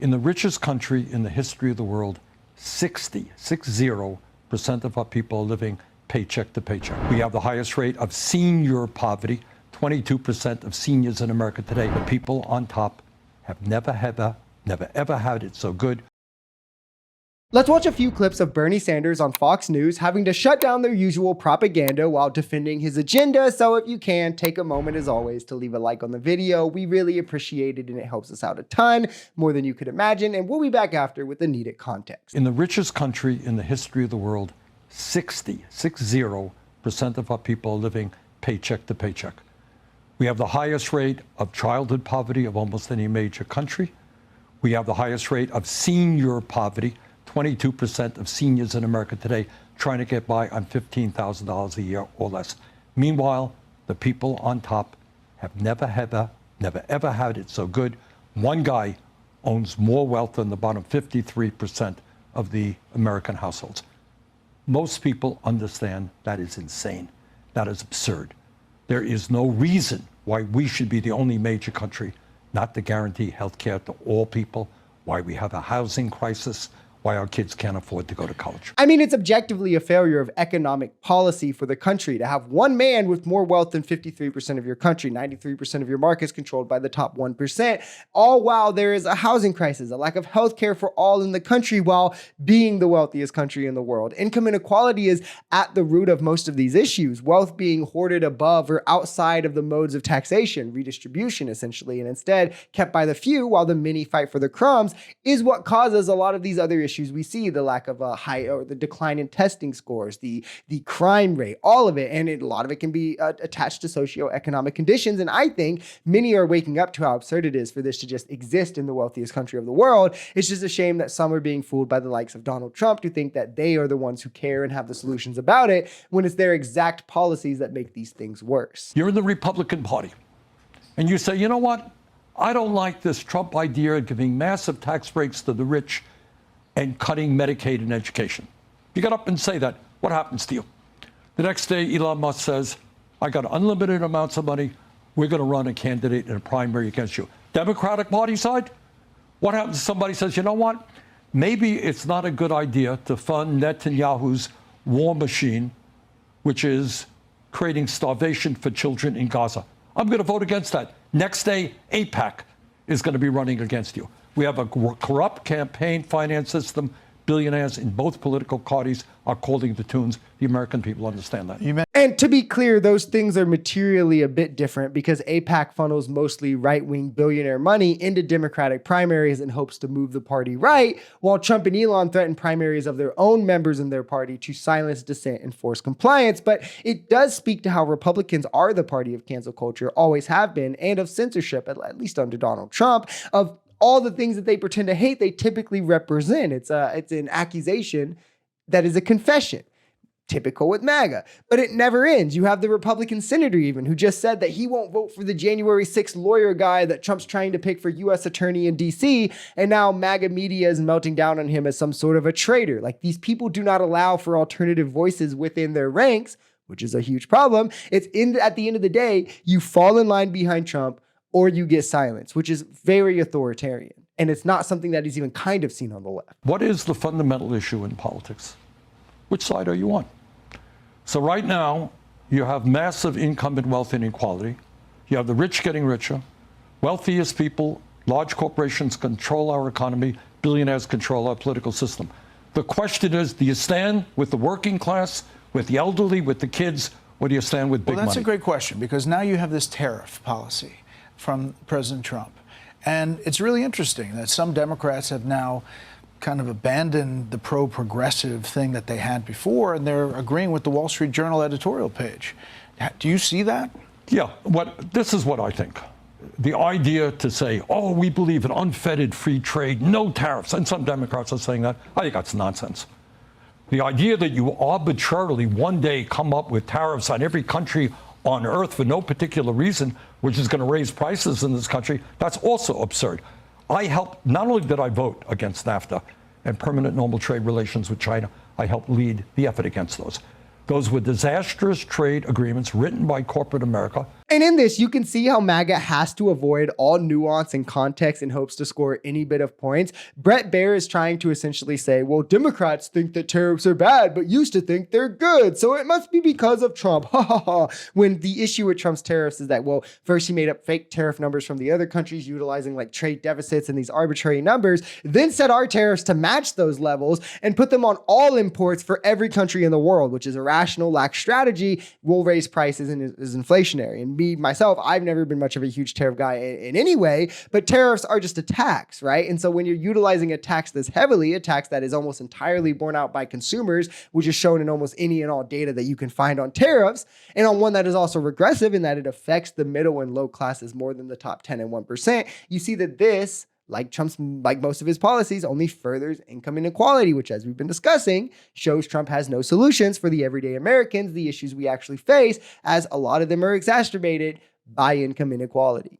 In the richest country in the history of the world, 60% of our people are living paycheck to paycheck. We have the highest rate of senior poverty, 22% of seniors in America today. The people on top have never ever had it so good. Let's watch a few clips of Bernie Sanders on Fox News having to shut down their usual propaganda while defending his agenda. So if you can, take a moment as always to leave a like on the video. We really appreciate it and it helps us out a ton, more than you could imagine. And we'll be back after with the needed context. In the richest country in the history of the world, 60% of our people are living paycheck to paycheck. We have the highest rate of childhood poverty of almost any major country. We have the highest rate of senior poverty. 22% of seniors in America today trying to get by on $15,000 a year or less. Meanwhile, the people on top have never ever had it so good. One guy owns more wealth than the bottom 53% of the American households. Most people understand that is insane. That is absurd. There is no reason why we should be the only major country not to guarantee health care to all people, why we have a housing crisis, why our kids can't afford to go to college. I mean, it's objectively a failure of economic policy for the country to have one man with more wealth than 53% of your country, 93% of your markets controlled by the top 1%, all while there is a housing crisis, a lack of healthcare for all in the country while being the wealthiest country in the world. Income inequality is at the root of most of these issues, wealth being hoarded above or outside of the modes of taxation, redistribution essentially, and instead kept by the few while the many fight for the crumbs is what causes a lot of these other issues we see, the lack of a high or the decline in testing scores, the crime rate, all of it. And a lot of it can be attached to socioeconomic conditions. And I think many are waking up to how absurd it is for this to just exist in the wealthiest country of the world. It's just a shame that some are being fooled by the likes of Donald Trump to think that they are the ones who care and have the solutions about it, when it's their exact policies that make these things worse. You're in the Republican Party and you say, you know what? I don't like this Trump idea of giving massive tax breaks to the rich and cutting Medicaid and education. You get up and say that, what happens to you? The next day, Elon Musk says, I got unlimited amounts of money. We're going to run a candidate in a primary against you. Democratic Party side, what happens if somebody says, you know what? Maybe it's not a good idea to fund Netanyahu's war machine, which is creating starvation for children in Gaza. I'm going to vote against that. Next day, AIPAC is going to be running against you. We have a corrupt campaign finance system. Billionaires in both political parties are calling the tunes. The American people understand that. And to be clear, those things are materially a bit different because AIPAC funnels mostly right-wing billionaire money into Democratic primaries in hopes to move the party right, while Trump and Elon threaten primaries of their own members in their party to silence dissent and force compliance. But it does speak to how Republicans are the party of cancel culture, always have been, and of censorship, at least under Donald Trump, of all the things that they pretend to hate, they typically represent. It's an accusation that is a confession, typical with MAGA, but it never ends. You have the Republican senator even who just said that he won't vote for the January 6th lawyer guy that Trump's trying to pick for U.S. attorney in D.C. And now MAGA media is melting down on him as some sort of a traitor. Like, these people do not allow for alternative voices within their ranks, which is a huge problem. At the end of the day, you fall in line behind Trump or you get silenced, which is very authoritarian. And it's not something that is even kind of seen on the left. What is the fundamental issue in politics? Which side are you on? So right now, you have massive income and wealth inequality. You have the rich getting richer. Wealthiest people, large corporations control our economy. Billionaires control our political system. The question is, do you stand with the working class, with the elderly, with the kids, or do you stand with big money? Well, that's a great question, because now you have this tariff policy from President Trump. And it's really interesting that some Democrats have now kind of abandoned the pro-progressive thing that they had before, and they're agreeing with the Wall Street Journal editorial page. Do you see that? Yeah, this is what I think. The idea to say, oh, we believe in unfettered free trade, no tariffs, and some Democrats are saying that, I think that's nonsense. The idea that you arbitrarily one day come up with tariffs on every country on earth for no particular reason, which is going to raise prices in this country, that's also absurd. Not only did I vote against NAFTA and permanent normal trade relations with China, I helped lead the effort against those. Those were disastrous trade agreements written by corporate America. And in this, you can see how MAGA has to avoid all nuance and context in hopes to score any bit of points. Bret Baier is trying to essentially say, well, Democrats think that tariffs are bad, but used to think they're good. So it must be because of Trump. Ha ha ha. When the issue with Trump's tariffs is that, well, first he made up fake tariff numbers from the other countries utilizing like trade deficits and these arbitrary numbers, then set our tariffs to match those levels and put them on all imports for every country in the world, which is irrational, lax strategy, will raise prices and is inflationary. And me, myself, I've never been much of a huge tariff guy in any way, but tariffs are just a tax, right? And so when you're utilizing a tax this heavily, a tax that is almost entirely borne out by consumers, which is shown in almost any and all data that you can find on tariffs, and on one that is also regressive in that it affects the middle and low classes more than the top 10 and 1%, you see that this, like most of his policies, only furthers income inequality, which, as we've been discussing, shows Trump has no solutions for the everyday Americans, the issues we actually face, as a lot of them are exacerbated by income inequality.